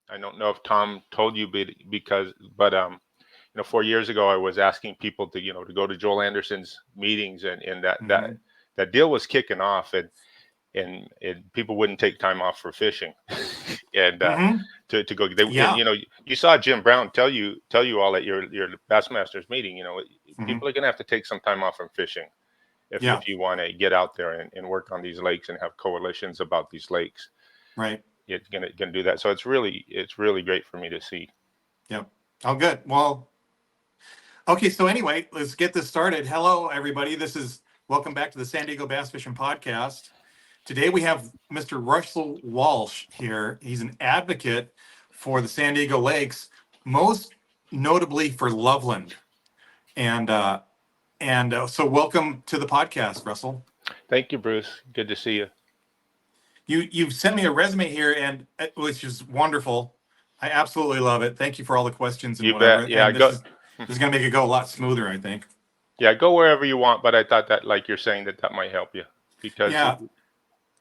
I don't know if Tom told you, but 4 years ago, I was asking people to go to Joel Anderson's meetings, and Hmm. that deal was kicking off, and people wouldn't take time off for fishing, and Hmm. to go. They, and, Yeah. you saw Jim Brown tell you all at your Bassmasters meeting. Hmm. People are gonna have to take some time off from fishing Yeah. if you want to get out there and work on these lakes and have coalitions about these lakes. Right. It's gonna do that. So it's really great for me to see. Yep. Oh, good. Well, okay. So anyway, let's get this started. Hello, everybody. Welcome back to the San Diego Bass Fishing Podcast. Today we have Mr. Russell Walsh here. He's an advocate for the San Diego Lakes, most notably for Loveland. And so welcome to the podcast, Russell. Thank you, Bruce. Good to see you. You've sent me a resume here, and which is wonderful. I absolutely love it. Thank you for all the questions and You whatever. bet. Yeah, And this go. is this is going to make it go a lot smoother, I think. Yeah, go wherever you want. But I thought that, like you're saying, that might help you because Yeah.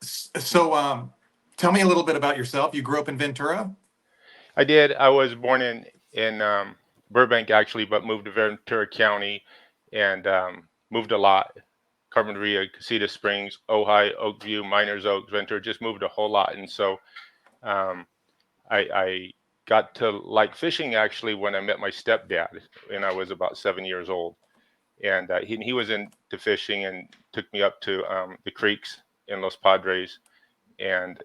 So, tell me a little bit about yourself. You grew up in Ventura. I did. I was born in Burbank actually, but moved to Ventura County and moved a lot. Carpinteria, Casita Springs, Ojai, Oakview, Miners Oaks, Ventura. Just moved a whole lot, and so um, I got to like fishing actually when I met my stepdad, and I was about 7 years old, and he was into fishing and took me up to the creeks in Los Padres, and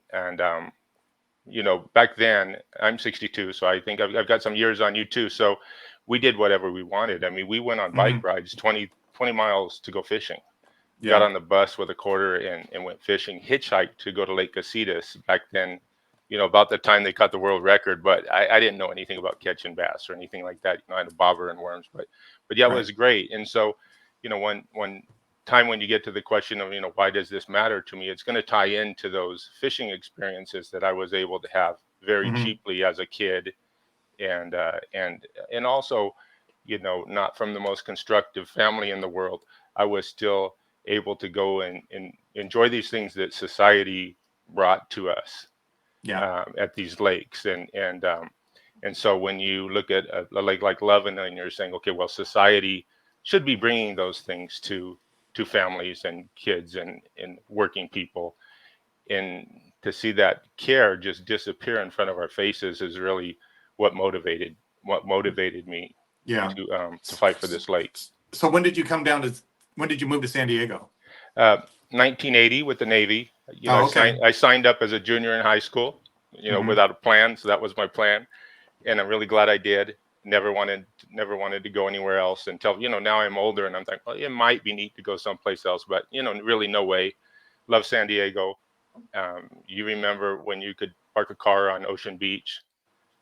back then, I'm 62, so I think I've got some years on you too. So we did whatever we wanted. I mean, we went on bike Hmm. rides 20 miles to go fishing. Got Yeah. on the bus with a quarter and went fishing, hitchhiked to go to Lake Casitas back then, about the time they cut the world record. But I didn't know anything about catching bass or anything like that. I had a bobber and worms, but yeah, it Right. was great. And so, when time when you get to the question of why does this matter to me, it's going to tie into those fishing experiences that I was able to have very Hmm. cheaply as a kid, and also, not from the most constructive family in the world. I was still able to go and enjoy these things that society brought to us Yeah. at these lakes, and so when you look at a lake like Loveland and you're saying, okay, well, society should be bringing those things to families and kids and working people, and to see that care just disappear in front of our faces is really what motivated me Yeah. to fight for this lake. So when did you move to San Diego? Uh, 1980 with the Navy. Oh, I okay. signed up as a junior in high school, Hmm. without a plan. So that was my plan, and I'm really glad I did. Never wanted to go anywhere else until now I'm older and I'm thinking, well, it might be neat to go someplace else, but really no way. Love San Diego. You remember when you could park a car on Ocean Beach,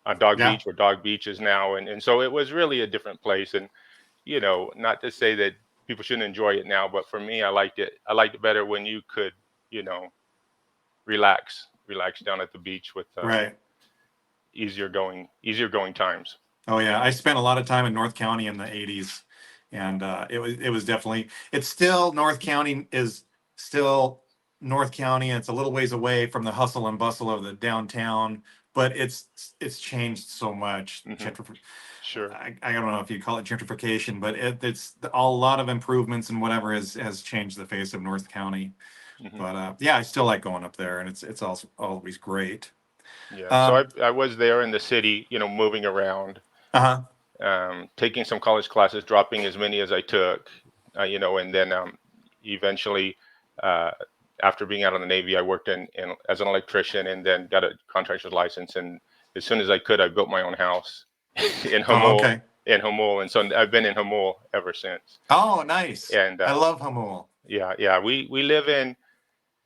on Dog Yeah. Beach, where Dog Beach is now, and so it was really a different place. And not to say that people shouldn't enjoy it now, but for me, I liked it. I liked it better when you could, you know, relax down at the beach with Right. easier going times. Oh yeah. I spent a lot of time in North County in the '80s, and it was definitely it's still North County is still North County. And it's a little ways away from the hustle and bustle of the downtown, but it's changed so much. Hmm. Sure. I don't know if you call it gentrification, but a lot of improvements and whatever has changed the face of North County. Hmm. But yeah, I still like going up there, and it's also always great. Yeah. So Um, I was there in the city, moving around, uh-huh. taking some college classes, dropping as many as I took, and then eventually, uh, after being out of the Navy, I worked in as an electrician and then got a contractor's license. And as soon as I could, I built my own house in Oh, Hamul, okay. and so I've been in Hamul ever since. Oh, nice. And I love Hamul. yeah, we live in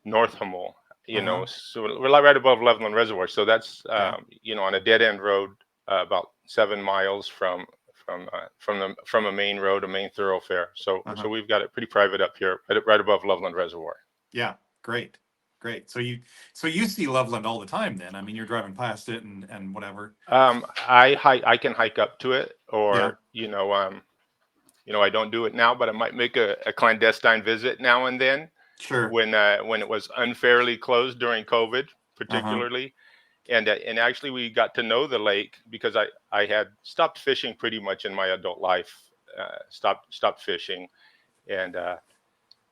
North Hamul, Uh-huh. so we're right above Loveland Reservoir. So that's Yeah. on a dead end road, about 7 miles from a main road, a main thoroughfare. So Uh-huh. we've got it pretty private up here, right above Loveland Reservoir. Yeah. Great. Great. So you see Loveland all the time then. I mean, you're driving past it and whatever. I can hike up to it, Yeah. or I don't do it now, but I might make a clandestine visit now and then Sure. when it was unfairly closed during COVID, Uh-huh. particularly. And actually we got to know the lake because I had stopped fishing pretty much in my adult life, stopped fishing, and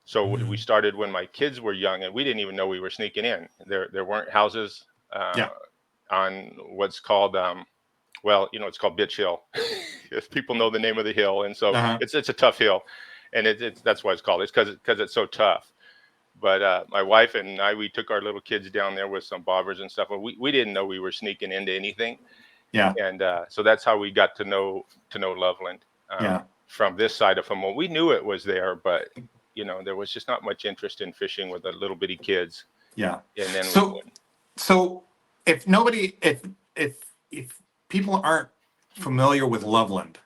so we started when my kids were young, and we didn't even know we were sneaking in. There weren't houses Yeah. on what's called well, it's called Bitch Hill. If people know the name of the hill, and so Uh-huh. it's a tough hill, and it's that's why it's called. It's because it's so tough. But my wife and I, we took our little kids down there with some bobbers and stuff, and we didn't know we were sneaking into anything. Yeah. And so that's how we got to know Loveland, Yeah. from this side of Humboldt. We knew it was there, but there was just not much interest in fishing with the little bitty kids. Yeah. And then So so if nobody if if people aren't familiar with Loveland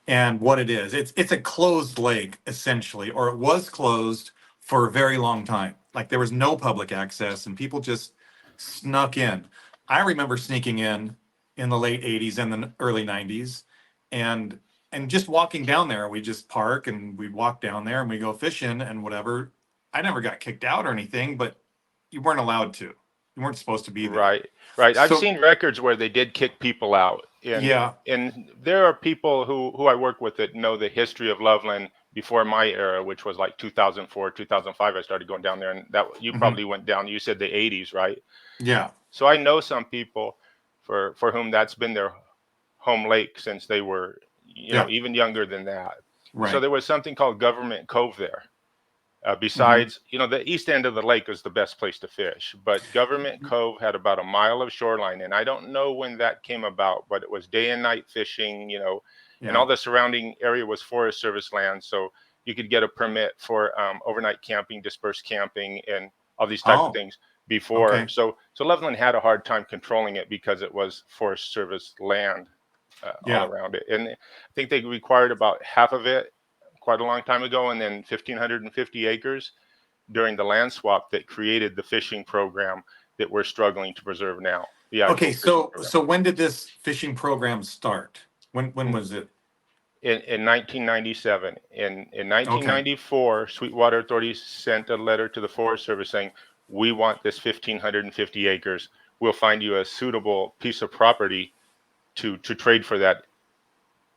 and what it is, it's a closed lake essentially, or it was closed for a very long time. Like there was no public access and people just snuck in. I remember sneaking in the late 80s and the early 90s, and just walking down there. We just park and we walk down there and we go fishing and whatever. I never got kicked out or anything, but you weren't allowed to. You weren't supposed to be there. right, right. I've So seen records where they did kick people out, and yeah, there are people who I work with that know the history of Loveland before my era, which was like 2004, 2005. I started going down there, and that you mhm, probably went down. You said the 80s, right? yeah, So I know some people for whom that's been their home lake since they were, yeah, even younger than that. And so right. there was something called Government Cove there. Hmm. Besides, the east end of the lake is the best place to fish, but Government Cove had about a mile of shoreline, and I don't know when that came about, but it was day and night fishing, and Yeah. all the surrounding area was Forest Service land, so you could get a permit for overnight camping, dispersed camping, and all these type of Oh, things before. okay. So Loveland had a hard time controlling it because it was Forest Service land all Yeah. around it, and I think they required about half of it quite a long time ago, and then 1,550 acres during the land swap that created the fishing program that we're struggling to preserve now, the Okay. actual fishing So program. when did this fishing program start? When was it? In 1997. In Okay. 1994, Sweetwater Authority sent a letter to the Forest Service saying, "We want this 1,550 acres. We'll find you a suitable piece of property to trade for that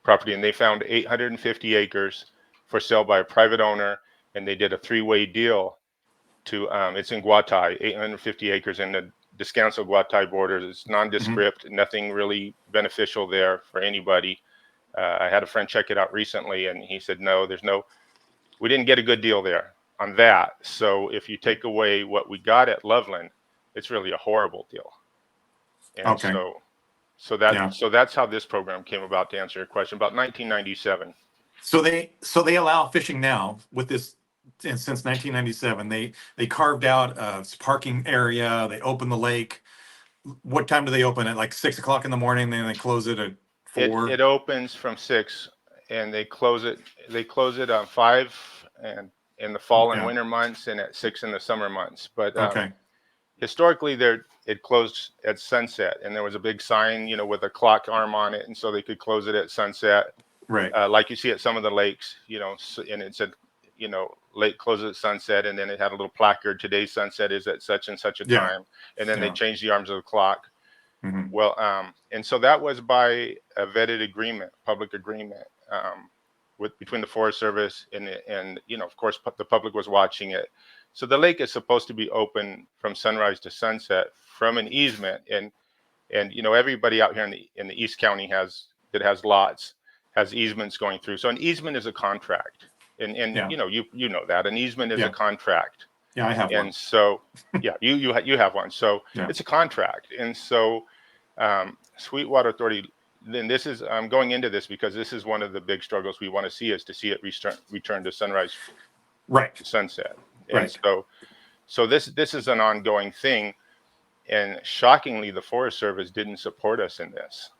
property." And they found 850 acres for sale by a private owner, and they did a three-way deal to it's in Guatai, 850 acres in the Descanso Guatai borders. It's Hmm. nondescript, nothing really beneficial there for anybody. I had a friend check it out recently, and he said, no, we didn't get a good deal there on that. So if you take away what we got at Loveland, it's really a horrible deal. And Okay. Yeah. so that's how this program came about, to answer your question, about 1997. So they allow fishing now with this, and since 1997. They carved out a parking area. They open the lake. What time do they open? At like 6 o'clock in the morning, then they close it at It 4. opens from 6, and they close it on 5, and in the fall and Yeah. winter months, and at 6 in the summer months. But Okay. historically, it closed at sunset, and there was a big sign, with a clock arm on it, and so they could close it at sunset, Right. like you see at some of the lakes, and it said, lake closes at sunset, and then it had a little placard, today's sunset is at such and such a Yeah. time, and then they Yeah. changed the arms of the clock. Hmm. Well, and so that was by a vetted agreement, public agreement, with between the Forest Service and of course, the public was watching it. So the lake is supposed to be open from sunrise to sunset from an easement, and everybody out here in the East County has lots, has easements going through. So an easement is a contract, and Yeah. you know that an easement is a Yeah. contract, Yeah. I have one. and so yeah, you have one, so Yeah. it's a contract, and so Sweetwater Authority. Then this is I'm going into this because this is one of the big struggles we want to see, is to see it return to sunrise Right. to sunset, and Right. so this is an ongoing thing, and shockingly, the Forest Service didn't support us in this.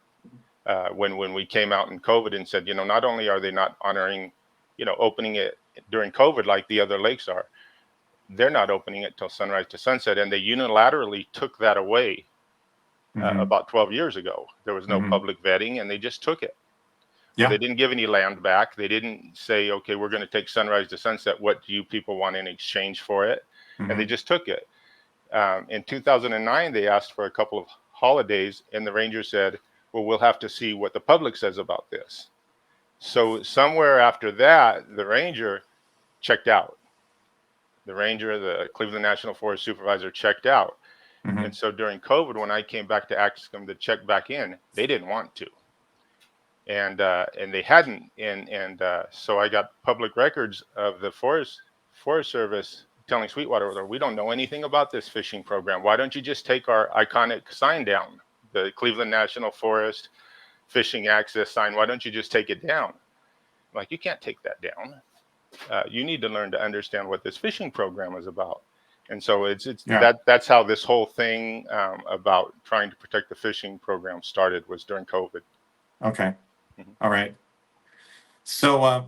When we came out in COVID and said, not only are they not honoring, opening it during COVID like the other lakes are, they're not opening it till sunrise to sunset, and they unilaterally took that away Hmm. about 12 years ago. There was no Hmm. public vetting, and they just took it. So Yeah. they didn't give any land back. They didn't say, okay, we're going to take sunrise to sunset. What do you people want in exchange for it? And they Hmm. just took it. In 2009, they asked for a couple of holidays, and the ranger said, well, we'll have to see what the public says about this. So somewhere after that, the ranger checked out. The ranger, the Cleveland National Forest supervisor, checked out. Mm-hmm. And so during COVID, when I came back to ask them to check back in, they didn't want to, and they hadn't. And so I got public records of the Forest Service telling Sweetwater, we don't know anything about this fishing program. Why don't you just take our iconic sign down, the Cleveland National Forest fishing access sign? Why don't you just take it down? I'm like, you can't take that down. You need to learn to understand what this fishing program is about. And so Yeah. that's how this whole thing about trying to protect the fishing program started, was during COVID. Okay. Mm-hmm. All right. So I'm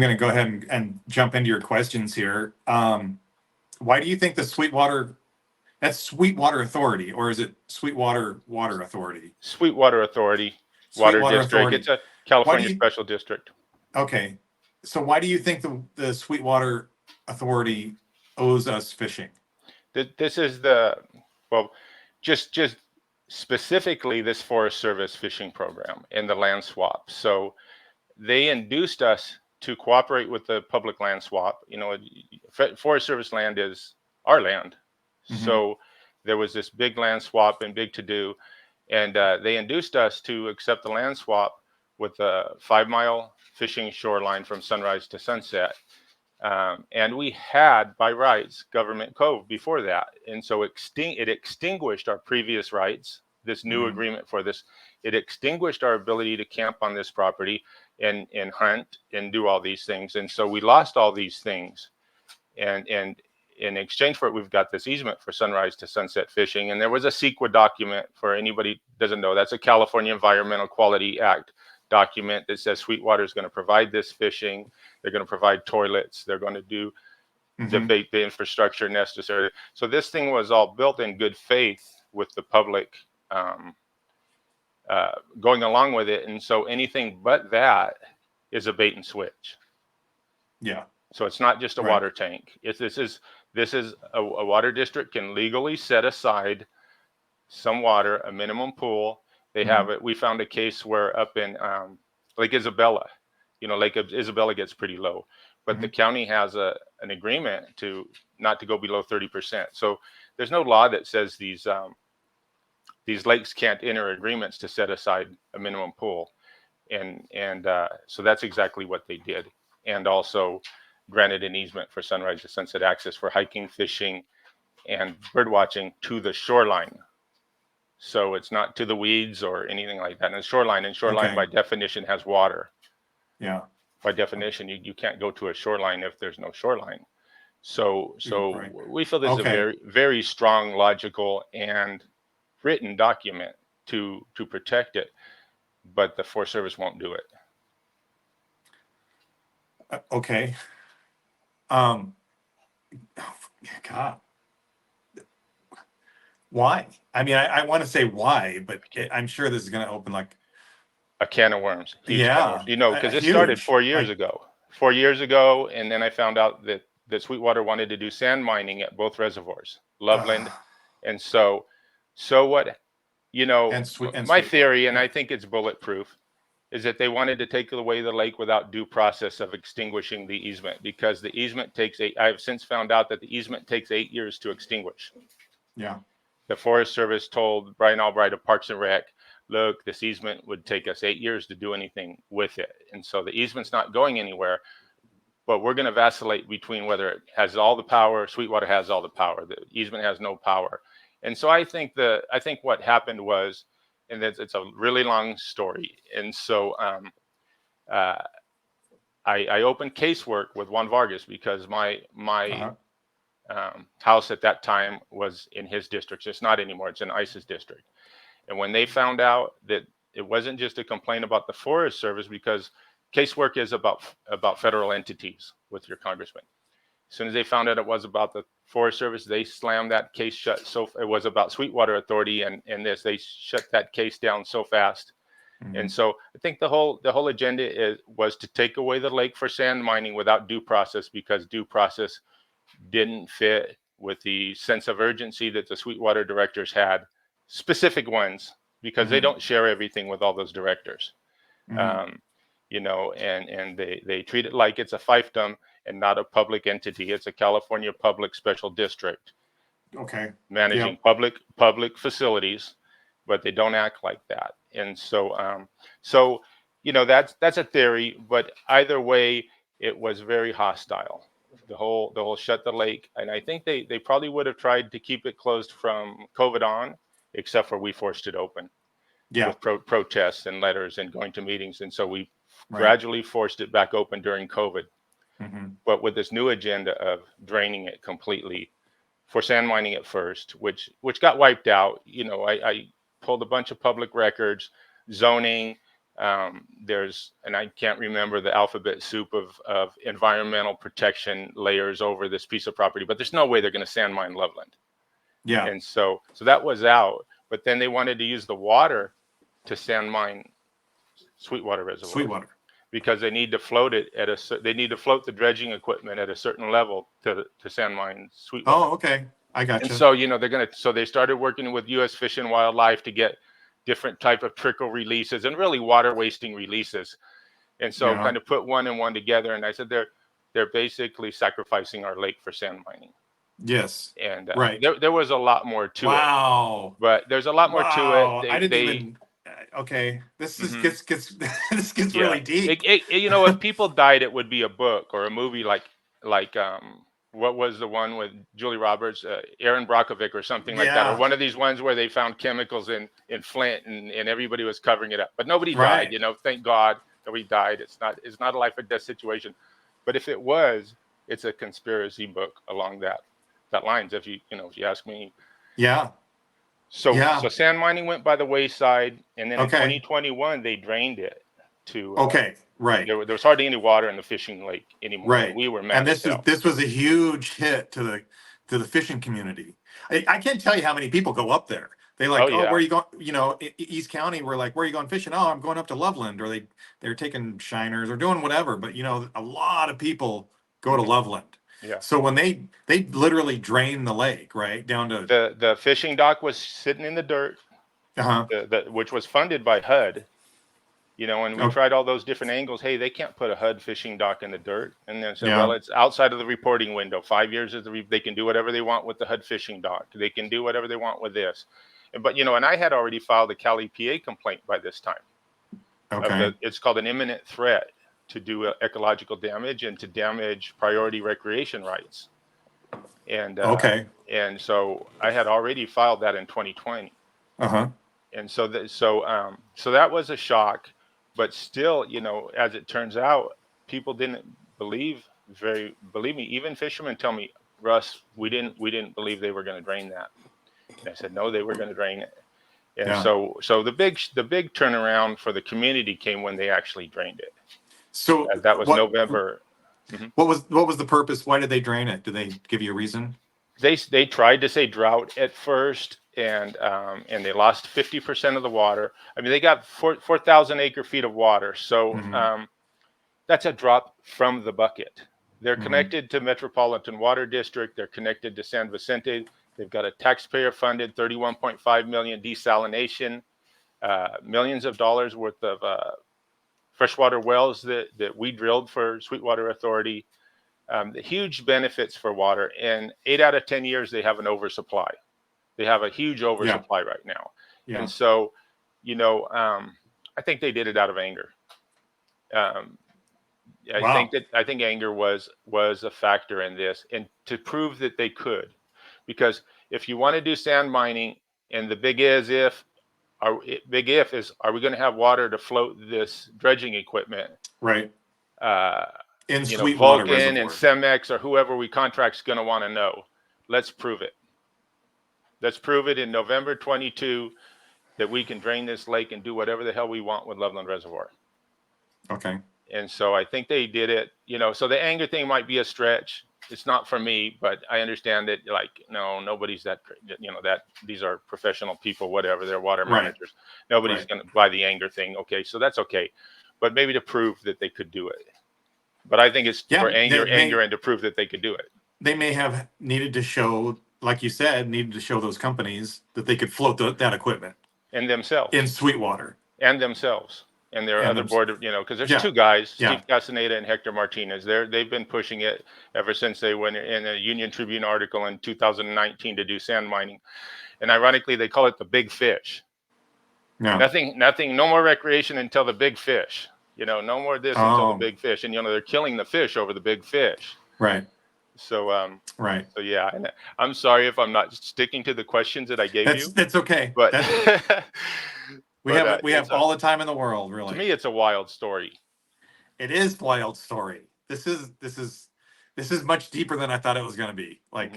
going to go ahead and jump into your questions here. Why do you think the that's Sweetwater Authority, or is it Sweetwater Water Authority? Sweetwater Authority, Water Sweetwater District. Authority. It's a Why do California you, special district. okay. So why do you think the Sweetwater Authority owes us fishing? This is the, well, just specifically this Forest Service fishing program and the land swap. So they induced us to cooperate with the public land swap. You know, Forest Service land is our land. Mm-hmm. So there was this big land swap and big to do. And they induced us to accept the land swap with a 5-mile fishing shoreline from sunrise to sunset. And we had, by rights, Government Cove before that. And so it extinguished our previous rights. This new Mm-hmm. agreement for this, it extinguished our ability to camp on this property and hunt and do all these things. And so we lost all these things. And in exchange for it, we've got this easement for sunrise to sunset fishing. And there was a CEQA document, for anybody who doesn't know, that's a California Environmental Quality Act document that says Sweetwater is going to provide this fishing. They're going to provide toilets. They're going to do Mm-hmm. the infrastructure necessary. So this thing was all built in good faith with the public going along with it. And so anything but that is a bait and switch. Yeah. So it's not just a Right. water tank. This is a water district can legally set aside some water, a minimum pool. They Mm-hmm. have it. We found a case where up in Lake Isabella, you know, Lake Isabella gets pretty low, but Mm-hmm. the county has an agreement to not to go below 30%. So there's no law that says these lakes can't enter agreements to set aside a minimum pool, and so that's exactly what they did, and also granted an easement for sunrise to sunset access for hiking, fishing, and bird watching to the shoreline. So it's not to the weeds or anything like that. And shoreline Okay. by definition has water. Yeah. By definition, you can't go to a shoreline if there's no shoreline. So Right. we feel this is a Okay. very, very strong, logical, and written document to protect it, but the Forest Service won't do it. Okay. God. Why? I mean, I want to say why, but I'm sure this is going to open like A can of worms, huge can of yeah, worms. You know, because it started huge. 4 years Like, ago. 4 years ago, and then I found out that Sweetwater wanted to do sand mining at both reservoirs, Loveland, and so what, you know, and my Sweetwater. theory, and Yeah. I think it's bulletproof, is that they wanted to take away the lake without due process of extinguishing the easement, because the easement takes I've since found out that the easement takes 8 years to extinguish. Yeah. The Forest Service told Brian Albright of Parks and Rec, look, this easement would take us 8 years to do anything with it. And so the easement's not going anywhere, but we're going to vacillate between whether it has all the power, Sweetwater has all the power, the easement has no power. And so I think what happened was, and it's a really long story. And so I opened casework with Juan Vargas because my house at that time was in his district. It's not anymore. It's in ICE's district. And when they found out that it wasn't just a complaint about the Forest Service, because casework is about federal entities with your congressman. As soon as they found out it was about the Forest Service, they slammed that case shut. So it was about Sweetwater Authority and they shut that case down so fast. Mm-hmm. And so I think the whole agenda was to take away the lake for sand mining without due process, because due process didn't fit with the sense of urgency that the Sweetwater directors had, specific ones, because they Mhm. don't share everything with all those directors. Mhm. Um, and they treat it like it's a fiefdom and not a public entity. It's a California Public Special District Okay. managing Yep. public facilities, but they don't act like that. And so that's a theory, but either way, it was very hostile. The whole shut the lake, and I think they probably would have tried to keep it closed from COVID on, except for we forced it open Yeah. with protests and letters and going to meetings, and so we Right. gradually forced it back open during COVID. Mhm. But with this new agenda of draining it completely for sand mining at first, which got wiped out. I pulled a bunch of public records, zoning. And I can't remember the alphabet soup of environmental protection layers over this piece of property, but there's no way they're going to sand mine Loveland. Yeah. And so that was out. But then they wanted to use the water to sand mine Sweetwater Reservoir Sweetwater. because they need to float it they need to float the dredging equipment at a certain level to sand mine Sweetwater. Oh, okay. I And gotcha. so, they started working with U.S. Fish and Wildlife to get different type of trickle releases and really water wasting releases. And so Yeah. kind of put one and one together. And I said, they're basically sacrificing our lake for sand mining. Yes. And Right. there was a lot more to it, Wow. but there's a lot more to it. Wow. I didn't even. Okay. This is Mhm. gets this gets Yeah. really deep. If people died, it would be a book or a movie like what was the one with Julie Roberts, Aaron Brockovich or something like that, or Yeah. one of these ones where they found chemicals in Flint and everybody was covering it up, but nobody died. Right. Thank God nobody died. It's not a life or death situation, but if it was, it's a conspiracy book along that lines. If you ask me. Yeah. So Yeah. sand mining went by the wayside, and then in Okay. 2021 they drained it to Okay. Right. there was hardly any water in the fishing lake anymore, and Right. we were And mad as this is hell. this was a huge hit to the fishing community. I can't tell you how many people go up there. They Oh like, oh, where yeah, are you going? East County, we're like, where are you going fishing? Oh, I'm going up to Loveland, or they're taking shiners or doing whatever. But a lot of people go to mhm, Loveland. yeah. So when they literally drain the lake, right down to The fishing dock was sitting in the dirt, uh-huh. which was funded by HUD. And we Oh, tried all those different angles. Hey, they can't put a HUD fishing dock in the dirt, and then said, well, yeah. it's outside of the reporting window. 5 years they can do whatever they want with the HUD fishing dock. They can do whatever they want with this. And I had already filed a Cal EPA complaint by this time. Okay. It's called an imminent threat to do ecological damage and to damage priority recreation rights. And Okay. so I had already filed that in 2020. Uh-huh. And so that was a shock, but still, as it turns out, people didn't believe me. Even fishermen tell me, Russ, we didn't believe they were going to drain that. And I said, no, they were going to drain it. And Yeah. so the big turnaround for the community came when they actually drained it. So That was what November. Mhm. what was the purpose? Why did they drain it? Did they give you a reason? They tried to say drought at first, and they lost 50% of the water. I mean, they got 4,000 acre feet of water, so Mm-hmm. that's a drop from the bucket. They're Mm-hmm. connected to Metropolitan Water District. They're connected to San Vicente. They've got a taxpayer-funded 31.5 million desalination, millions of dollars worth of freshwater wells that we drilled for Sweetwater Authority. The huge benefits for water. And 8 out of 10 years, they have an oversupply. They have a huge Yeah. oversupply right now. And Yeah. so, I think they did it out of anger. Um, Wow. I think anger was a factor in this, and to prove that they could, because if you want to do sand mining, and the big if is, are we going to have water to float this dredging equipment? Right. Uh, In Sweetwater Vulcan and Reservoir. Cemex or whoever we contract's going to want to know. Let's prove it. Let's prove it in November 22 that we can drain this lake and do whatever the hell we want with Loveland Reservoir. Okay. And so I think they did it. So the anger thing might be a stretch. It's not for me, but I understand that, like, no, nobody's that, that these are professional people, whatever, they're water Right. managers. Nobody's Right. going to buy the anger thing. Okay, so that's okay. But maybe to prove that they could do it. But I think it's for Yeah. anger and to prove that they could do it. they may have needed to show, like you said, needed to show those companies that they could float that equipment and in themselves. Sweetwater. And themselves. And there are And other them. board, because there's Yeah. two guys, Yeah. Steve Castaneda and Hector Martinez. They've been pushing it ever since they went in a Union Tribune article in 2019 to do sand mining. And ironically, they call it the big fish. Yeah. Nothing, no more recreation until the big fish. No more this until the Oh, big fish. And they're killing the fish over the big fish. right. So Right. so yeah, and I'm sorry if I'm not sticking to the questions that I gave you, That's okay. but We but have all the time in the world, to really. me it's a wild story. It is wild story. This is much deeper than I thought it was going to be. Hmm. Like,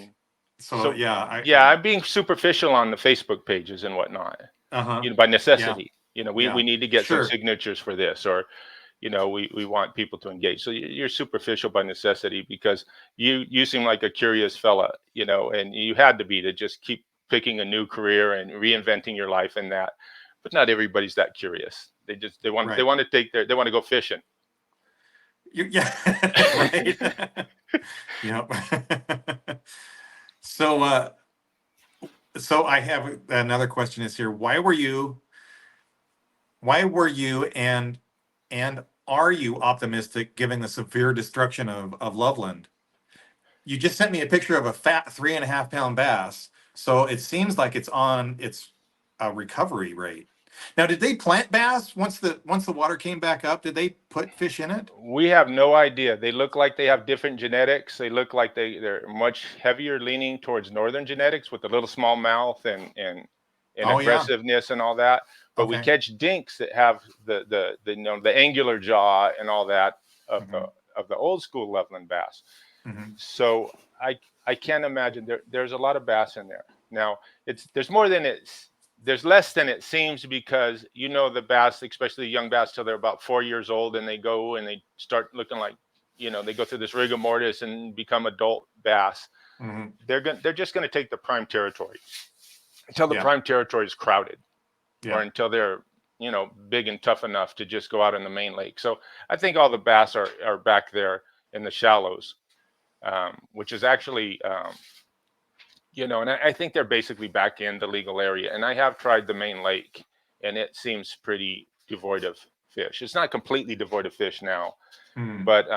so So yeah, yeah, I'm being superficial on the Facebook pages and whatnot. uh-huh. By Yeah. necessity. We Yeah. need to get some Sure. signatures for this, or we want people to engage. So you're superficial by necessity because you seem like a curious fella, and you had to be to just keep picking a new career and reinventing your life in that. But not everybody's that curious. They Right. want to they want to go fishing. Yeah. Right. Yep. So so I have another question is here. Why were you and are you optimistic given the severe destruction of Loveland? You just sent me a picture of a fat 3.5 pound bass. So it seems like it's on its recovery rate. Now, did they plant bass once the water came back up? Did they put fish in it? We have no idea. They look like they have different genetics. They look like they're much heavier leaning towards northern genetics with a little small mouth and Oh yeah. aggressiveness and all that. But we Okay. catch dinks that have the angular jaw and all that of the Hmm. of the old school Loveland bass. Hmm. So I can't imagine there's a lot of bass in there. Now there's more than there's less than it seems because the bass, especially the young bass, till they're about 4 years old, and they go and they start looking like they go through this rigor mortis and become adult bass. Hmm. They're just going to take the prime territory until the Yeah. prime territory is crowded, or Yeah. until they're big and tough enough to just go out in the main lake. So I think all the bass are back there in the shallows, which is actually and I think they're basically back in the legal area. And I have tried the main lake, and it seems pretty devoid of fish. It's not completely devoid of fish now, Hmm. but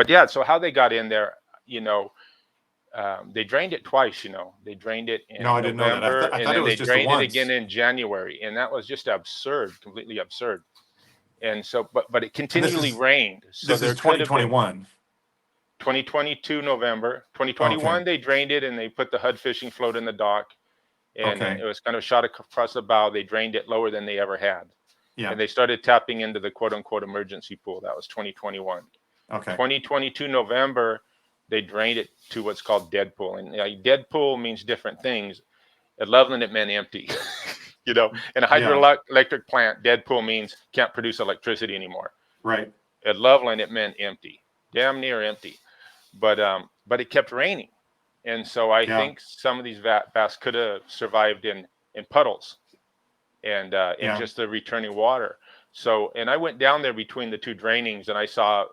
yeah. So how they got in there, they drained it twice. They drained it No, in I didn't know that. November, I and thought it then was they just the drained it again once. in January, and that was just absurd, completely absurd. And so, but it And this continually is rained, so this is there could have been 2021. 2022 November, Okay. 2021 they drained it and they put the HUD fishing float in the dock, and Okay. it was kind of shot across the bow. They drained it lower than they ever had, Yeah. and they started tapping into the quote unquote emergency pool. That was 2021. Okay. 2022 November, they drained it to what's called dead pool, and dead pool means different things. At Loveland, it meant empty. In a Yeah. hydroelectric plant, dead pool means can't produce electricity anymore. Right. At Loveland, it meant empty, damn near empty. But it kept raining, and so I Yeah. think some of these bass could have survived in puddles and in Yeah. just the returning water. So, and I went down there between the two drainings, and I saw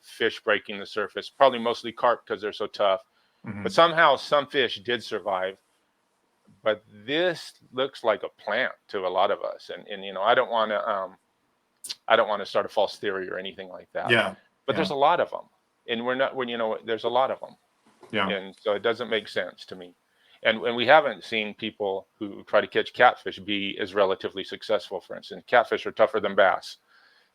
fish breaking the surface, probably mostly carp because they're so tough. But Hmm. somehow some fish did survive. But this looks like a plant to a lot of us, and I don't want to start a false theory or anything like that. Yeah. But Yeah. there's a lot of them, and we're not when there's a lot of them, Yeah. and so it doesn't make sense to me. And we haven't seen people who try to catch catfish be as relatively successful. For instance, catfish are tougher than bass.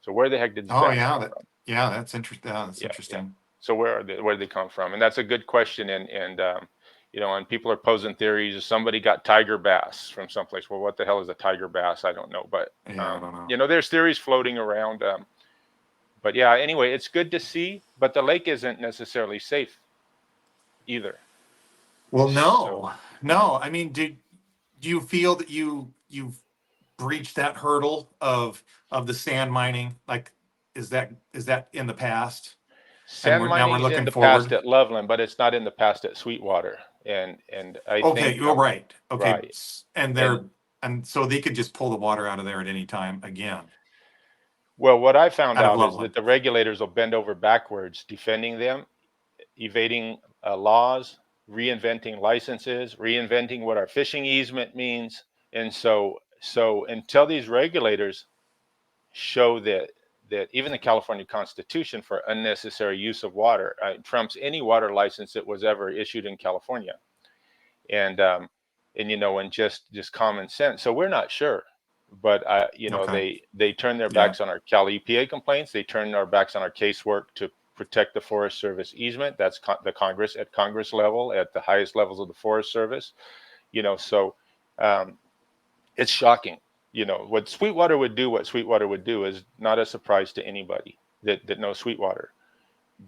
So where the heck did these Oh bass yeah. come from? Yeah. That's interesting. That's Yeah, yeah. interesting. So where do they come from? And that's a good question. And people are posing theories. Somebody got tiger bass from someplace. Well, what the hell is a tiger bass? I don't know. But Yeah. I don't know. there's theories floating around. But yeah, anyway, it's good to see. But the lake isn't necessarily safe either. Well, So no, no. I mean, do you feel that you've breached that hurdle of the sand mining? Like, is that in the past, and sand we're mining's in looking the past forward? at Loveland, but it's not in the past at Sweetwater. And I Okay, think you're right. Okay, right. and And and so they could just pull the water out of there at any time again, well, what I found out of out is that Loveland. the regulators will bend over backwards defending them, evading laws, reinventing licenses, reinventing what our fishing easement means. And so until these regulators show that even the California Constitution for unnecessary use of water trumps any water license that was ever issued in California, and and just common sense. So we're not sure, but Okay. they turn their Yeah. backs on our Cal EPA complaints. They turn our backs on our casework to protect the Forest Service easement. That's the Congress at Congress level, at the highest levels of the Forest Service. So um, it's shocking. What Sweetwater would do. What Sweetwater would do is not a surprise to anybody that knows Sweetwater,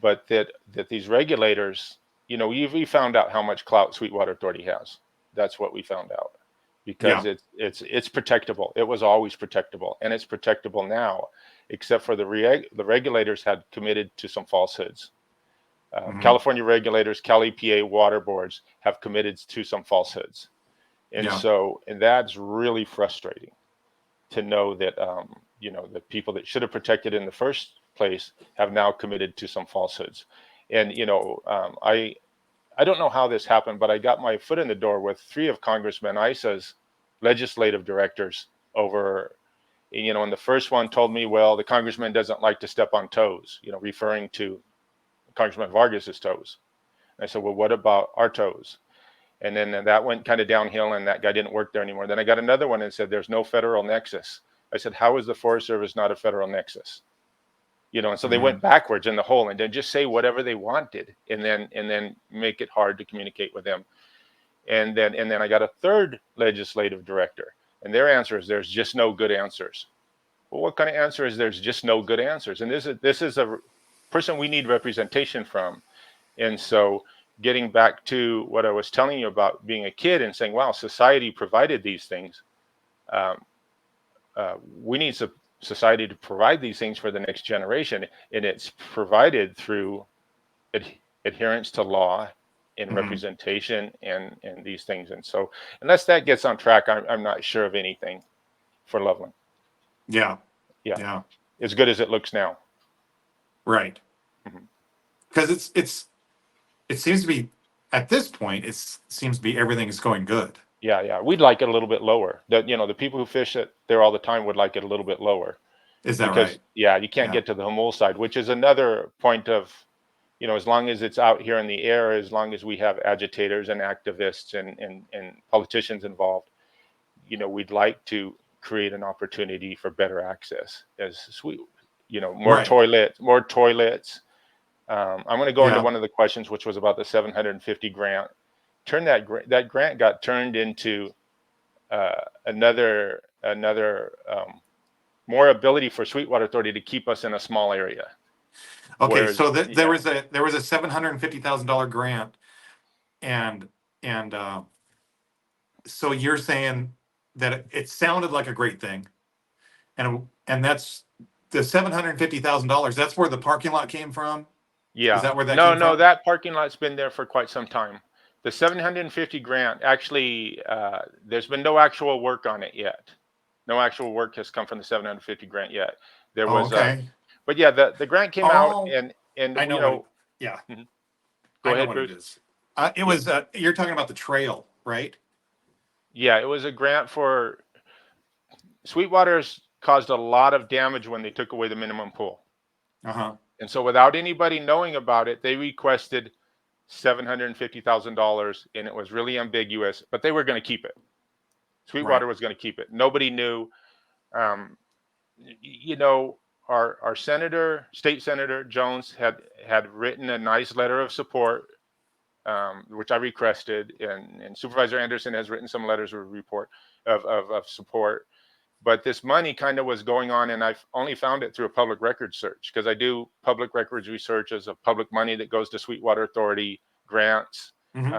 but that these regulators, we found out how much clout Sweetwater Authority has. That's what we found out, because Yeah. it's protectable. It was always protectable, and it's protectable now, except for the regulators had committed to some falsehoods. Hmm. California regulators, Cal EPA, water boards have committed to some falsehoods, Yeah. and that's really frustrating to know that the people that should have protected in the first place have now committed to some falsehoods. And I don't know how this happened, but I got my foot in the door with three of Congressman Isa's legislative directors over. And the first one told me, well, the congressman doesn't like to step on toes, referring to Congressman Vargas's toes. And I said, well, what about our toes? And then that went kind of downhill, and that guy didn't work there anymore. Then I got another one and said, there's no federal nexus. I said, how is the Forest Service not a federal nexus? And so they Hmm. went backwards in the hole and then just say whatever they wanted, and then make it hard to communicate with them. And then I got a third legislative director, and their answer is there's just no good answers. Well, what kind of answer is there's just no good answers? And this is a person we need representation from. And so getting back to what I was telling you about being a kid and saying, wow, society provided these things. Um, we need society to provide these things for the next generation. And it's provided through ad- adherence to law and Hmm. representation and these things. And so unless that gets on track, I'm not sure of anything for Loveland. Yeah. Yeah, Yeah. as good as it looks now. Right. Mhm. Because it seems to be at this point it seems to be everything is going good. Yeah. We'd like it a little bit lower. The people who fish it there all the time would like it a little bit lower, Is that because right? yeah, you can't Yeah. get to the Hamul side, which is another point of, as long as it's out here in the air, as long as we have agitators and activists and politicians involved, we'd like to create an opportunity for better access as sweet, more Right. toilets. I'm going to go into Yeah. one of the questions, which was about the 750 grant. That grant got turned into another more ability for Sweetwater Authority to keep us in a small area. Okay. Whereas, So there yeah, was a $750,000 grant, and and so you're saying that it sounded like a great thing, and that's the $750,000. That's where the parking lot came from. Is yeah, that where that no, came no, from? that parking lot's been there for quite some time. The 750 grant actually, there's been no actual work on it yet. No actual work has come from the 750 grant yet. There Oh, was okay. but yeah, the grant came out, Oh, and I know what it. Yeah, mhm. I Go know ahead, what it Bruce. is. It Yeah, was. You're talking about the trail, right? yeah, it was a grant for Sweetwater's caused a lot of damage when they took away the minimum pool. Uh huh. And so without anybody knowing about it, they requested $750,000, and it was really ambiguous, but they were going to keep it. Right. Sweetwater was going to keep it. Nobody knew. Um, you know, our senator, state senator Jones, had written a nice letter of support, which I requested, and Supervisor Anderson has written some letters of report of support. But this money kind of was going on, and I've only found it through a public records search, because I do public records research as a public money that goes to Sweetwater Authority grants, Hmm.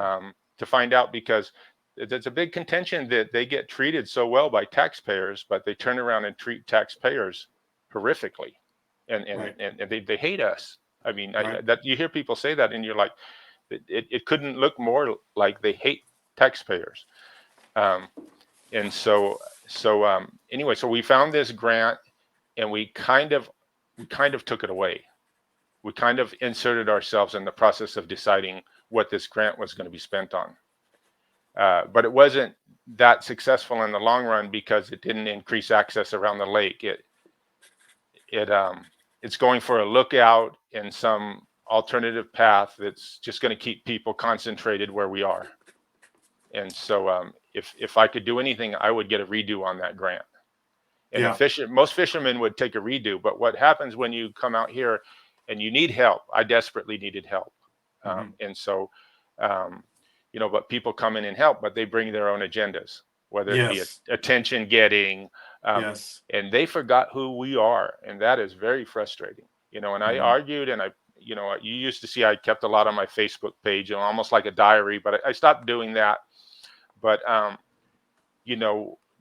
to find out, because it's a big contention that they get treated so well by taxpayers, but they turn around and treat taxpayers horrifically, and and Right. and they hate us. I mean, Right. that you hear people say that, and you're like, it couldn't look more like they hate taxpayers. Um, and anyway, so we found this grant, and we kind of took it away. we kind of inserted ourselves in the process of deciding what this grant was going to be spent on. But it wasn't that successful in the long run because it didn't increase access around the lake. It's going for a lookout and some alternative path that's just going to keep people concentrated where we are. And so if I could do anything, I would get a redo on that grant. And most fishermen would take a redo. But what happens when you come out here and you need help? I desperately needed help. And so, but people come in and help, but they bring their own agendas, whether it be attention getting, and they forgot who we are. And that is very frustrating, and I argued, and you used to see I kept a lot on my Facebook page, almost like a diary, but I stopped doing that. But,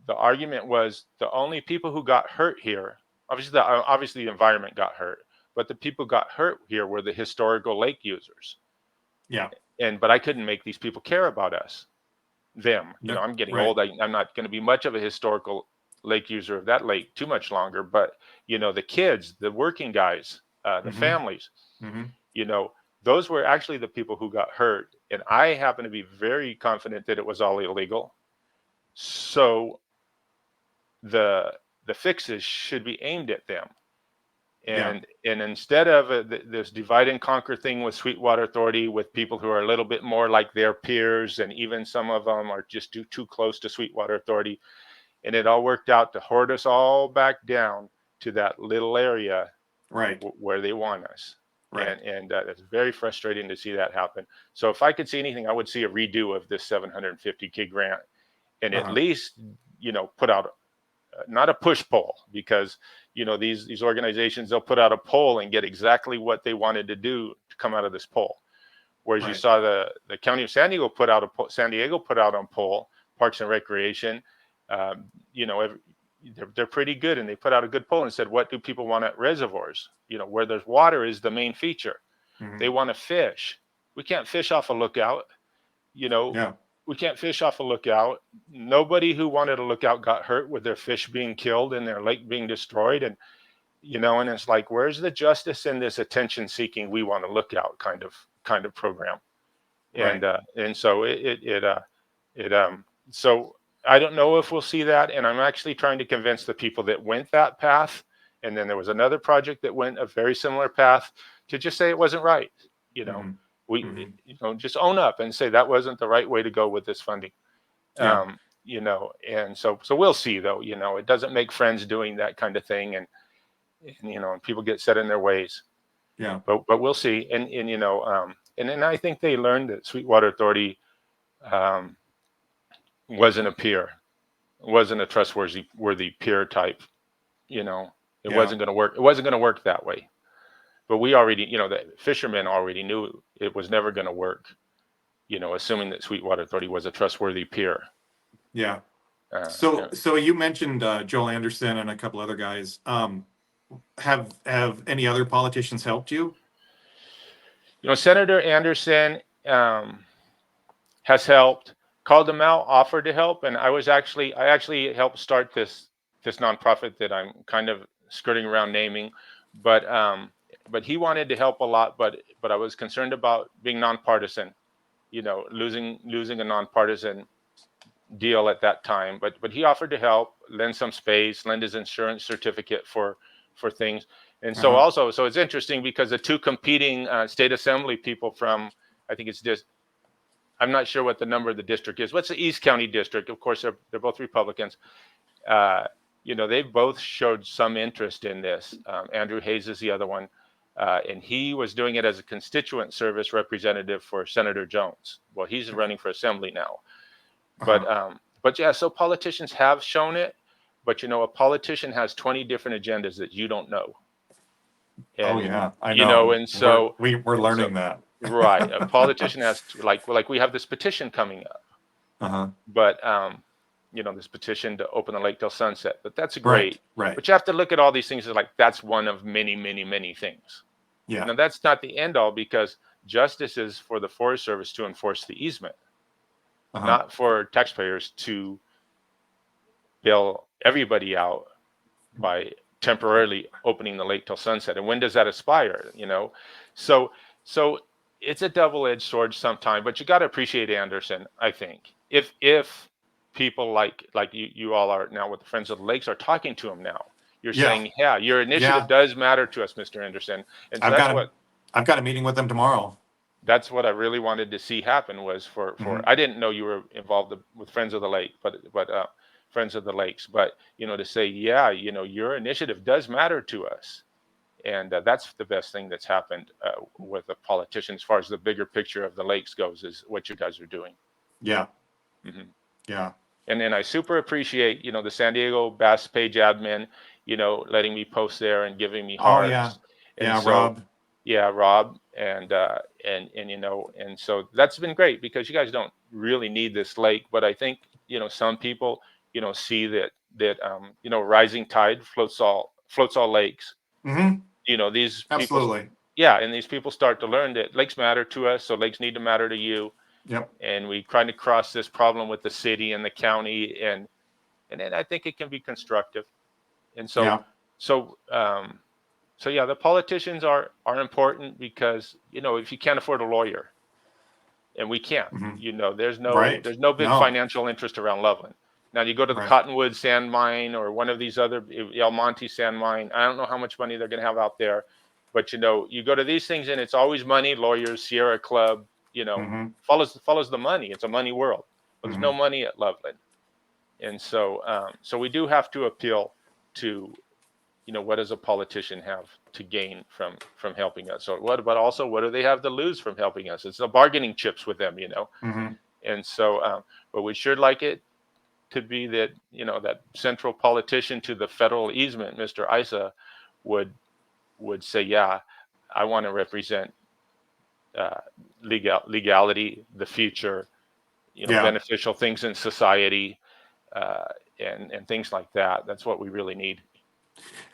the argument was the only people who got hurt here, obviously the environment got hurt, but the people who got hurt here were the historical lake users. But I couldn't make these people care about them. I'm getting old. I'm not going to be much of a historical lake user of that lake too much longer. But, the kids, the working guys, the families, those were actually the people who got hurt. And I happen to be very confident that it was all illegal. So the fixes should be aimed at them. And instead of this divide and conquer thing with Sweetwater Authority, with people who are a little bit more like their peers, and even some of them are just too close to Sweetwater Authority, and it all worked out to hoard us all back down to that little area where they want us. And it's very frustrating to see that happen. So if I could see anything, I would see a redo of this 750K grant, and at least put out not a push poll, because these organizations, they'll put out a poll and get exactly what they wanted to do to come out of this poll. Whereas you saw the county of San Diego put out a poll, Parks and Recreation, they're pretty good, and they put out a good poll and said, what do people want at reservoirs? Where there's water is the main feature. They want to fish. We can't fish off a lookout. We can't fish off a lookout. Nobody who wanted a lookout got hurt with their fish being killed and their lake being destroyed. And, and it's like, where's the justice in this attention seeking, we want a lookout kind of program? And so so I don't know if we'll see that. And I'm actually trying to convince the people that went that path. And then there was another project that went a very similar path, to just say it wasn't right. We just own up and say that wasn't the right way to go with this funding. And so we'll see, though. It doesn't make friends doing that kind of thing, and people get set in their ways. But we'll see. And then I think they learned that Sweetwater Authority wasn't a peer, wasn't a trustworthy peer type. It wasn't going to work. It wasn't going to work that way. But we already, the fishermen already knew it was never going to work, assuming that Sweetwater Authority was a trustworthy peer. So you mentioned Joel Anderson and a couple other guys. Have any other politicians helped you? Senator Anderson has helped, called him out, offered to help. And I actually helped start this nonprofit that I'm kind of skirting around naming, but he wanted to help a lot, but I was concerned about being nonpartisan, losing a nonpartisan deal at that time. But he offered to help, lend some space, lend his insurance certificate for things. And so so it's interesting because the two competing state assembly people from, I think it's just, I'm not sure what the number of the district is. What's the East County district? Of course, they're both Republicans. They've both showed some interest in this. Andrew Hayes is the other one. And he was doing it as a constituent service representative for Senator Jones. Well, he's running for assembly now. But yeah, so politicians have shown it, but a politician has 20 different agendas that you don't know. And, I know. And so we're learning that. Right. A politician has like we have this petition coming up. But this petition to open the lake till sunset. But that's great. Right. But you have to look at all these things as like that's one of many, many, many things. Now that's not the end all, because justice is for the Forest Service to enforce the easement, not for taxpayers to bail everybody out by temporarily opening the lake till sunset. And when does that expire? So so it's a double-edged sword sometimes, but you got to appreciate Anderson, I think. If people like you all are now with the Friends of the Lakes are talking to him now, you're Yeah. saying, yeah, your initiative Yeah. does matter to us, Mr. Anderson. And so I've got a I've got a meeting with them tomorrow. that's what I really wanted to see happen was for Hmm. I didn't know you were involved with Friends of the Lake, but Friends of the Lakes, but to say, yeah, your initiative does matter to us, and that's the best thing that's happened with a politician as far as the bigger picture of the lakes goes is what you guys are doing. Yeah. Hmm. Yeah. And then I super appreciate the San Diego Bass page admin, letting me post there and giving me Oh yeah. hearts, and Yeah, so Rob. yeah, Rob, and so that's been great because you guys don't really need this lake, but I think some people see that rising tide floats all lakes. Hmm. These people, Absolutely. yeah, and these people start to learn that lakes matter to us, so lakes need to matter to you, Yep. and we trying to cross this problem with the city and the county, and then I think it can be constructive, and so Yeah. so um, so yeah, the politicians are important because if you can't afford a lawyer, and we can't, Hmm. there's no Right. there's no big No. financial interest around Loveland. Now you go to the Right. Cottonwood sand mine or one of these other El Monte sand mine. I don't know how much money they're going to have out there, but you go to these things and it's always money, lawyers, Sierra Club, Hmm. follows the money. It's a money world. Well, there's no Hmm. money at Loveland, and so we do have to appeal to what does a politician have to gain from helping us, or but also what do they have to lose from helping us? It's the bargaining chips with them. Hmm. And so but we sure like it to be that that central politician to the federal easement, Mr. Isa, would say, yeah, I want to represent uh, legality, the future, Yeah. beneficial things in society, uh, and things like that. That's what we really need.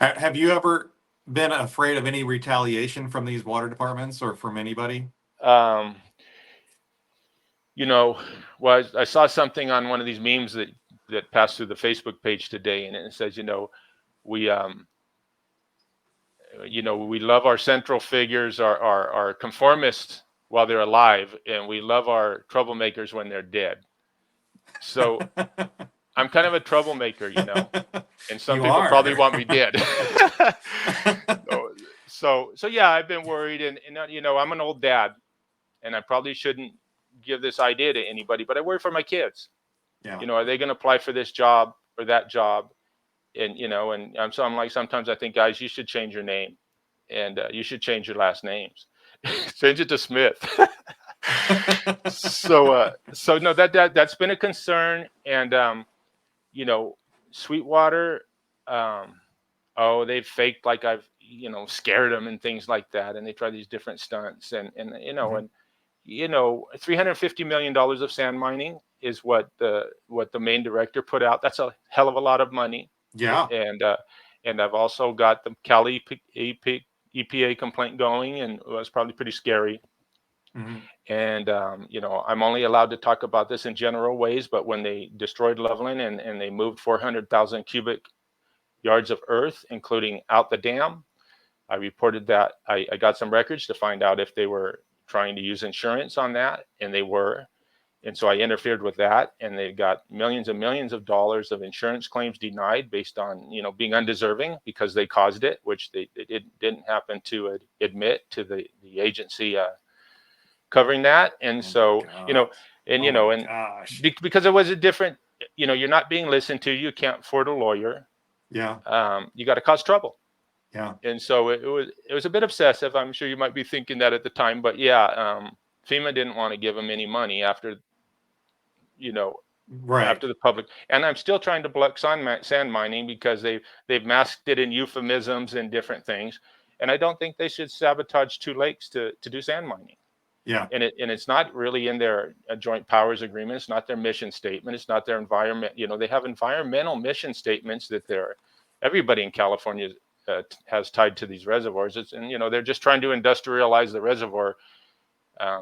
Have you ever been afraid of any retaliation from these water departments or from anybody? um, you know, well, I saw something on one of these memes that passed through the Facebook page today, and it says, we we love our central figures, our conformists while they're alive, and we love our troublemakers when they're dead. So I'm kind of a troublemaker, and some You people probably are. want me dead. so, so yeah, I've been worried, and I'm an old dad, and I probably shouldn't give this idea to anybody, but I worry for my kids. Yeah. Are they going to apply for this job or that job? And so I'm like, sometimes I think, guys, you should change your name, and you should change your last names. Change it to Smith. So no, that's been a concern, and you know Sweetwater, um oh, they've faked like I've scared them and things like that, and they try these different stunts, Mhm. and $350 million of sand mining is what the main director put out. That's a hell of a lot of money. Yeah. And I've also got the Cali EPA complaint going, and it was probably pretty scary. Hmm. And I'm only allowed to talk about this in general ways, but when they destroyed Loveland and they moved 400,000 cubic yards of earth, including out the dam, I reported that I got some records to find out if they were trying to use insurance on that, and they were. And so I interfered with that, and they got millions and millions of dollars of insurance claims denied based on being undeserving because they caused it, which they didn't happen to admit to the agency covering that. And Oh my so God. and Oh my and gosh. because it was a different, you're not being listened to, you can't afford a lawyer, Yeah. you got to cause trouble. Yeah. And so it was a bit obsessive. I'm sure you might be thinking that at the time, but yeah, FEMA didn't want to give them any money you know Right. after the public. And I'm still trying to block sand mining because they've masked it in euphemisms and different things. And I don't think they should sabotage two lakes to do sand mining. Yeah. And it's not really in their joint powers agreement. It's not their mission statement. It's not their environment. They have environmental mission statements that everybody in California has tied to these reservoirs. And they're just trying to industrialize the reservoir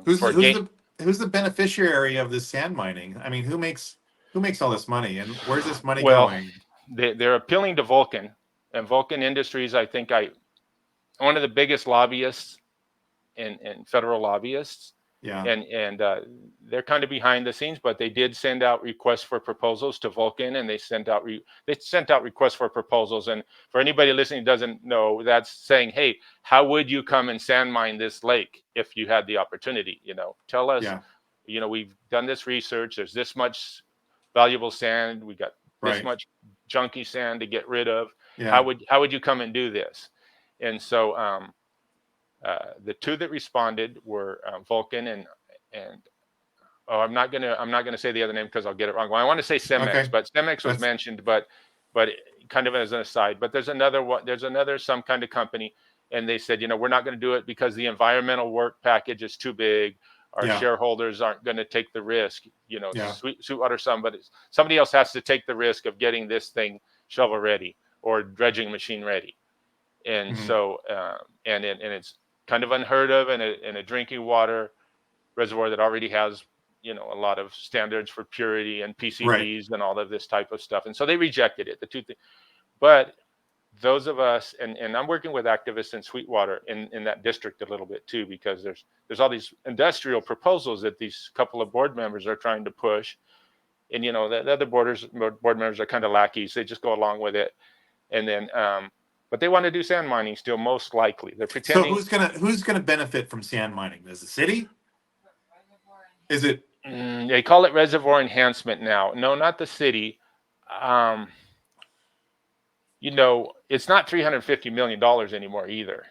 Who's for who's gain. the who's the beneficiary of this sand mining? I mean, who makes all this money, and where's this money Well, going? they're appealing to Vulcan, And Vulcan Industries, I think one of the biggest lobbyists and federal lobbyists, Yeah. and they're kind of behind the scenes, but they did send out requests for proposals to Vulcan, and they sent out requests for proposals. And for anybody listening who doesn't know, that's saying, hey, how would you come and sand mine this lake if you had the opportunity? Tell us. Yeah. We've done this research. There's this much valuable sand. We got this Right. much junky sand to get rid of. Yeah. How would you come and do this? And so the two that responded were Vulcan and I'm not gonna say the other name because I'll get it wrong. Well, I want to say Cemex, Okay. but Cemex was That's mentioned, but kind of as an aside. But there's another one. There's another some kind of company, and they said, we're not going to do it because the environmental work package is too big. Our yeah. shareholders aren't going to take the risk. Yeah. Sweetwater, somebody else has to take the risk of getting this thing shovel ready or dredging machine ready. And Mhm. so and it's kind of unheard of in a drinking water reservoir that already has a lot of standards for purity and Right. PCBs and all of this type of stuff. And so they rejected it. The two things, but those of us, and I'm working with activists in Sweetwater in that district a little bit too, because there's all these industrial proposals that these couple of board members are trying to push, and the other board members are kind of lackeys. They just go along with it, and then but they want to do sand mining still, most likely. They're So pretending. who's gonna benefit from sand mining? Is the city? Is it? They call it reservoir enhancement now. No, not the city. Um, it's not $350 million anymore either.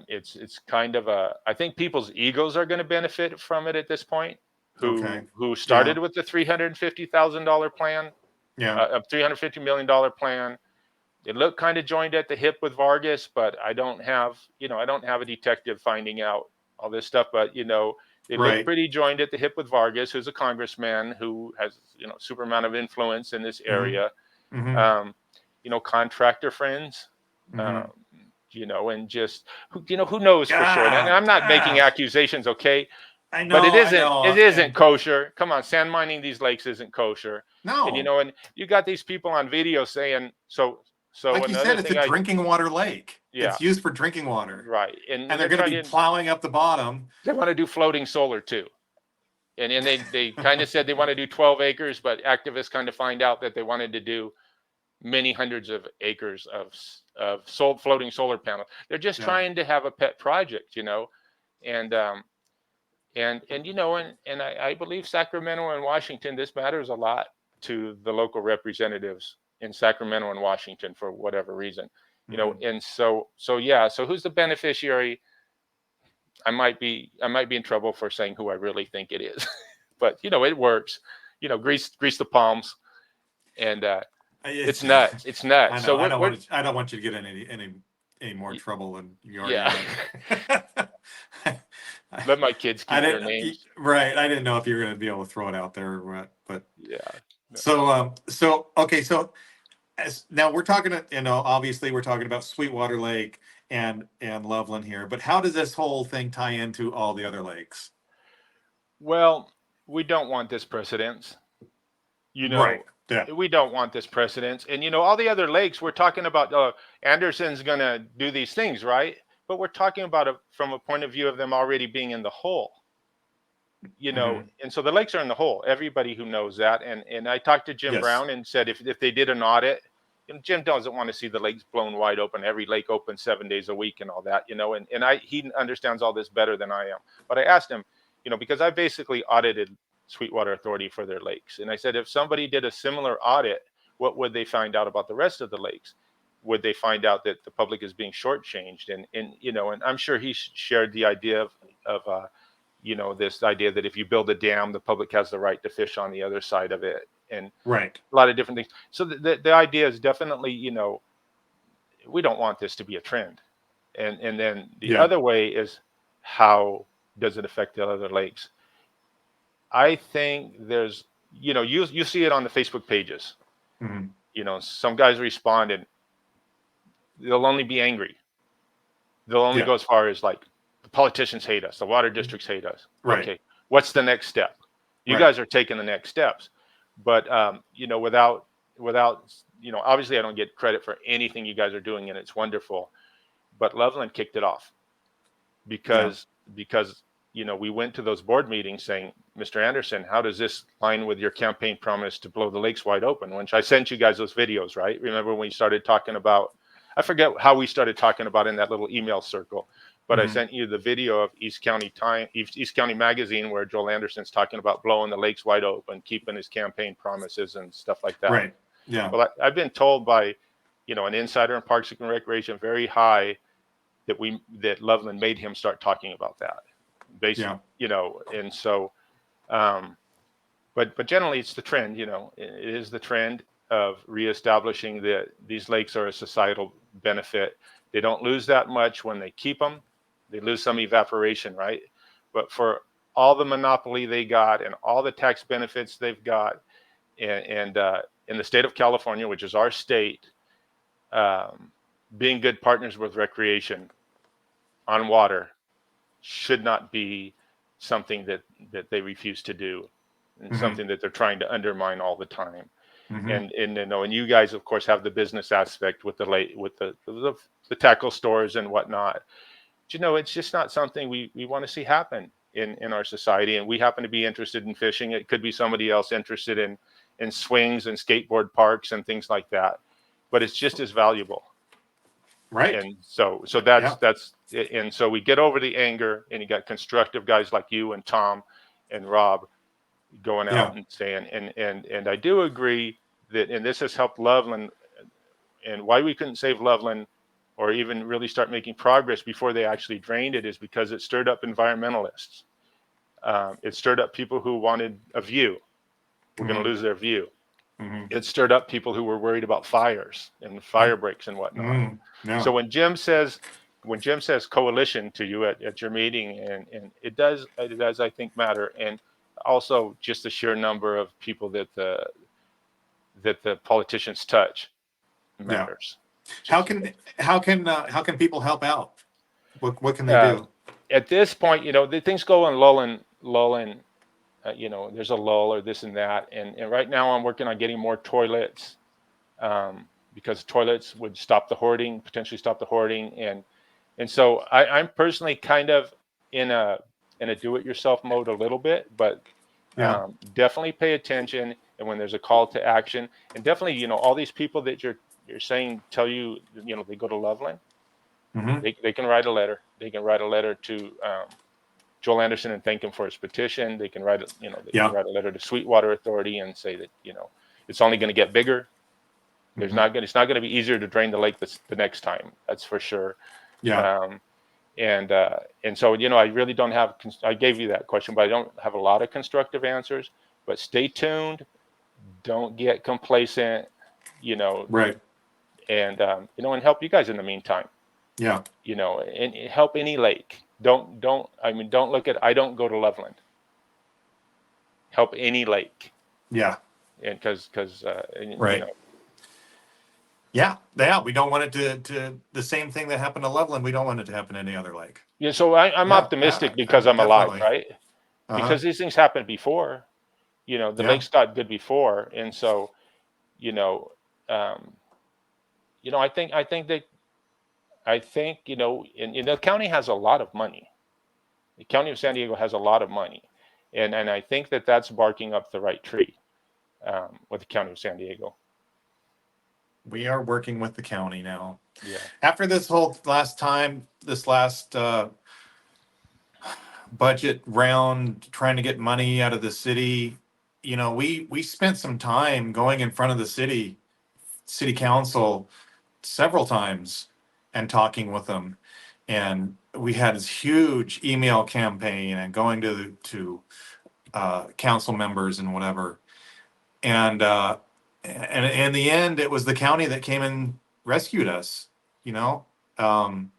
It's kind of I think people's egos are going to benefit from it at this point. Okay. Who Yeah. started with the $350,000 plan, Yeah. a $350 million plan. It looked kind of joined at the hip with Vargas, but I don't have a detective finding out all this stuff. But they look Right. pretty joined at the hip with Vargas, who's a congressman who has super amount of influence in this Mm-hmm. area. Mm-hmm. Um, contractor friends, Mm-hmm. and just who knows for sure. And I'm not making Ah, accusations, okay? I But it know. I isn't know. it isn't And kosher. Come on, sand mining these lakes isn't kosher. And no, and you got these people on video saying so. So like you another said, it's a thing drinking water lake. yeah, It's used for drinking water, right. and And they're they're going to trying be to plowing up the bottom. they want to do floating solar too. And they kind of said they want to do 12 acres, but activists kind of find out that they wanted to do many hundreds of acres of floating solar panels. They're just Yeah. trying to have a pet project, and I believe Sacramento and Washington. This matters a lot to the local representatives in Sacramento and Washington for whatever reason, Mm-hmm. and so yeah. So who's the beneficiary? I might be in trouble for saying who I really think it is, but it works. Grease the palms, and it's It's, nuts. It's I nuts. know. So I we're, don't we're want to. I don't want you to get in any more trouble than you already yeah. are. Let my kids I keep their didn't. names. Right. I didn't know if you were going to be able to throw it out there or what. But Yeah. No. so okay. So now we're talking. Obviously we're talking about Sweetwater Lake and Loveland here. But how does this whole thing tie into all the other lakes? Well, we don't want this precedence. You Right. know, Yeah. we don't want this precedence. And all the other lakes we're talking about. Anderson's gonna do these things, right? But we're talking about it from a point of view of them already being in the hole. Hmm. And so the lakes are in the hole. Everybody who knows that. And I talked to Jim Yes. Brown and said if they did an audit, Jim doesn't want to see the lakes blown wide open, every lake open 7 days a week and all that, and he understands all this better than I am. But I asked him, because I basically audited Sweetwater Authority for their lakes. And I said, if somebody did a similar audit, what would they find out about the rest of the lakes? Would they find out that the public is being shortchanged? And I'm sure he shared the idea of this idea that if you build a dam, the public has the right to fish on the other side of it, and Right. a lot of different things. So the idea is definitely, we don't want this to be a trend. And then the Yeah. other way is, how does it affect the other lakes? I think there's, you see it on the Facebook pages. Hmm. Some guys respond and they'll only be angry. They'll only Yeah. go as far as like, the politicians hate us, the water districts hate us. Right. Okay, what's the next step? You Right. guys are taking the next steps, but without without, obviously I don't get credit for anything you guys are doing, and it's wonderful. But Loveland kicked it off Yeah. because we went to those board meetings saying, Mr. Anderson, how does this line with your campaign promise to blow the lakes wide open? Which I sent you guys those videos, right? Remember when we started talking about, I forget how we started talking about in that little email circle, but I Mm-hmm. sent you the video of East County Magazine, where Joel Anderson's talking about blowing the lakes wide open, keeping his campaign promises and stuff like that. Right. Yeah. Well, I've been told by, an insider in Parks and Recreation, very high, that Loveland made him start talking about that. Basically, Yeah. and so, um, but generally it's the trend. It is the trend of reestablishing that these lakes are a societal benefit. They don't lose that much when they keep them. They lose some evaporation, right? But for all the monopoly they got and all the tax benefits they've got, and in the state of California, which is our state, um, being good partners with recreation on water should not be something that they refuse to do, and Mm-hmm. something that they're trying to undermine all the time. Mm-hmm. And you guys of course have the business aspect with the tackle stores and whatnot. But, it's just not something we want to see happen in our society. And we happen to be interested in fishing. It could be somebody else interested in swings and skateboard parks and things like that, but it's just as valuable. Right. And so Yeah. that's and so we get over the anger, and you got constructive guys like you and Tom and Rob going Yeah. out and saying, and I do agree that, and this has helped Loveland. And why we couldn't save Loveland or even really start making progress before they actually drained it is because it stirred up environmentalists. It stirred up people who wanted a view. We're going Mm-hmm. to lose their view. Mm-hmm. It stirred up people who were worried about fires and Yeah. fire breaks and whatnot. Mm. Yeah. So when Jim says coalition to you at your meeting, and it does I think matter, and also just the sheer number of people that the politicians touch Yeah. matters. How Just can how can people help out? What can they uh, do? at this point, the things go on lulling. There's a lull or this and that, and right now I'm working on getting more toilets, because toilets would potentially stop the hoarding, and so I'm personally kind of in a do-it-yourself mode a little bit, but Yeah. definitely pay attention. And when there's a call to action, and definitely, all these people that you're saying tell you, they go to Loveland, Mm-hmm. they can write a letter. They can write a letter to Joel Anderson and thank him for his petition. They can Yeah. write a letter to Sweetwater Authority and say that it's only going to get bigger. Mm-hmm. It's not going to be easier to drain the lake the next time. That's for sure. Yeah. Um, and so I really don't have. I gave you that question, but I don't have a lot of constructive answers. But stay tuned. Don't get complacent. You know, Right. and help you guys in the meantime. Yeah. And help any lake. Don't look at. I don't go to Loveland. Help any lake, Yeah. and because Right. Yeah. Yeah. We don't want it to the same thing that happened to Loveland. We don't want it to happen to any other lake. yeah. So I'm Yeah. optimistic because I'm alive, Definitely. right? Uh-huh. Because these things happened before. The Yeah. lakes got good before, and so you know, um, I think and the county has a lot of money. The county of San Diego has a lot of money, and I think that's barking up the right tree, with the county of San Diego. We are working with the county now. Yeah. After this whole this last budget round, trying to get money out of the city, we spent some time going in front of the city council several times and talking with them. And we had this huge email campaign and going to council members and whatever. And in the end, it was the county that came and rescued us. You know. Um,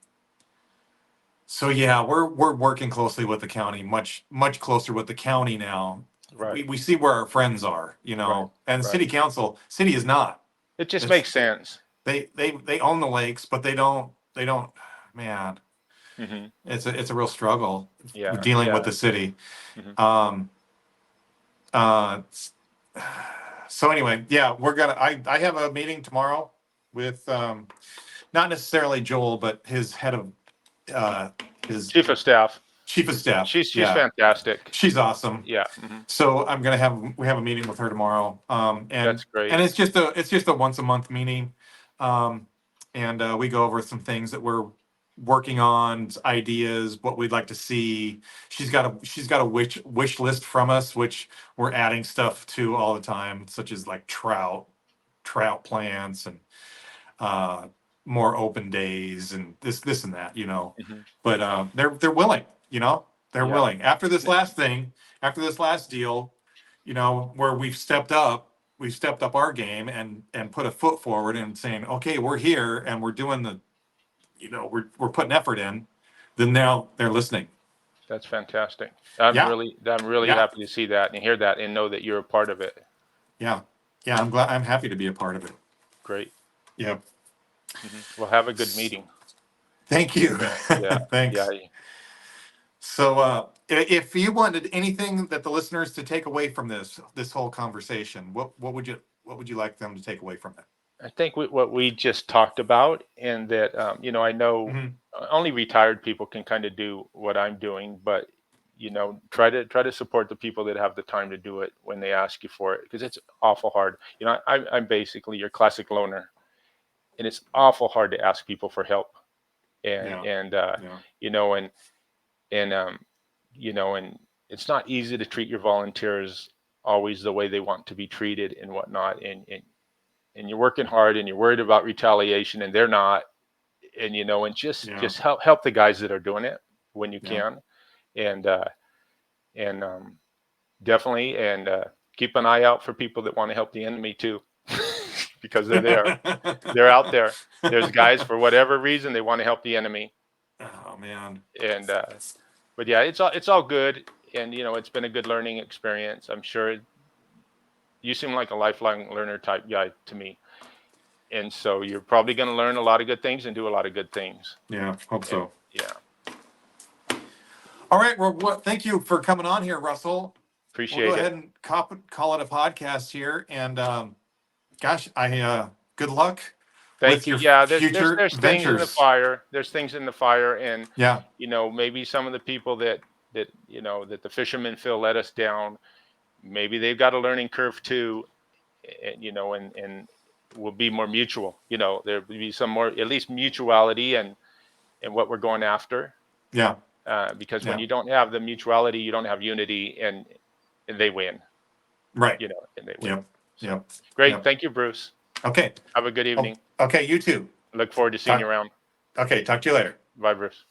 so yeah, we're working closely with the county, much closer with the county now. We Right. we see where our friends are, Right. and Right. city is not. It just It's makes sense. they own the lakes, but they don't. Man, Hmm. it's a real struggle with Yeah. dealing with Yeah. the city. Hmm. Um, uh, So anyway, yeah, I have a meeting tomorrow with, not necessarily Joel, but his head of, his Chief of staff. chief of staff. She's Yeah, fantastic. she's awesome. Yeah. So we have a meeting with her tomorrow. That's great. And it's just a once a month meeting. And we go over some things that we're working on, ideas, what we'd like to see. She's got a wish list from us, which we're adding stuff to all the time, such as like trout plants and more open days and this and that, Mhm. But they're willing, they're Yeah. willing. After this last deal, where we've stepped up our game and put a foot forward and saying, okay, we're here and we're doing we're putting effort in. Then now they're listening. That's fantastic. I'm Yeah. really Yeah. happy to see that and hear that and know that you're a part of it. Yeah. I'm happy to be a part of it. Great. Yeah. Well, have a good meeting. Thank you. Yeah. Thanks. Yeah. So, if you wanted anything that the listeners to take away from this whole conversation, what would you like them to take away from it? I think what we just talked about, and that I know only retired people can kind of do what I'm doing, but try to support the people that have the time to do it when they ask you for it, because it's awful hard. I'm basically your classic loner, and it's awful hard to ask people for help, and and it's not easy to treat your volunteers always the way they want to be treated and whatnot, and you're working hard and you're worried about retaliation and they're not, and just help the guys that are doing it when you can, and and definitely, and keep an eye out for people that want to help the enemy too, because they're there. They're out there. There's guys, for whatever reason, they want to help the enemy. Oh man. And but yeah, it's all good, and it's been a good learning experience. I'm sure you seem like a lifelong learner type guy to me, and so you're probably going to learn a lot of good things and do a lot of good things. Yeah, hope so. Yeah. All right. Well, thank you for coming on here, Russell. Appreciate We'll go it. ahead and call it a podcast here. And gosh, good luck Thank with you. your Yeah, future there's things in the ventures. fire. There's things in the fire, and Yeah. maybe some of the people that that the fishermen feel let us down. Maybe they've got a learning curve too, and will be more mutual. There will be some more, at least mutuality, and what we're going after. Yeah. Because when you don't have the mutuality, you don't have unity, and they win. Right. And they win. Yep. Great. Yep. Thank you, Bruce. Okay. Have a good evening. Okay. You too. Look forward to seeing you around. Okay. Talk to you later. Bye, Bruce.